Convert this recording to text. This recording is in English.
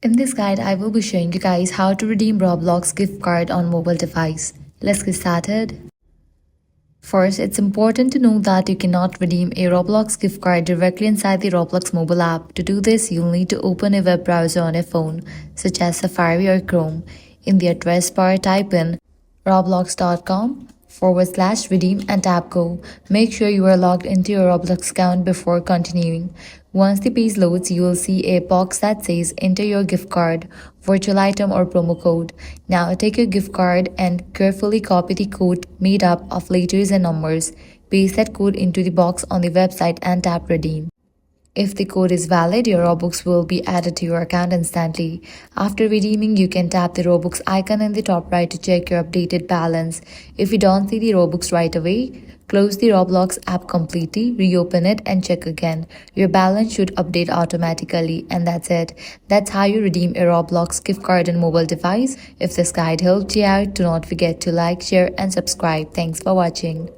In this guide, I will be showing you guys how to redeem Roblox gift card on mobile device. Let's get started. First, it's important to know that you cannot redeem a Roblox gift card directly inside the Roblox mobile app. To do this, you'll need to open a web browser on a phone, such as Safari or Chrome. In the address bar, type in roblox.com/redeem and tap go. Make sure you are logged into your Roblox account before continuing. Once the page loads, you will see a box that says enter your gift card, virtual item or promo code. Now take your gift card and carefully copy the code made up of letters and numbers. Paste that code into the box on the website and tap redeem. If the code is valid, your Robux will be added to your account instantly. After redeeming, you can tap the Robux icon in the top right to check your updated balance. If you don't see the Robux right away, close the Roblox app completely, reopen it and check again. Your balance should update automatically, and that's it. That's how you redeem a Roblox gift card on mobile device. If this guide helped you out, do not forget to like, share and subscribe. Thanks for watching.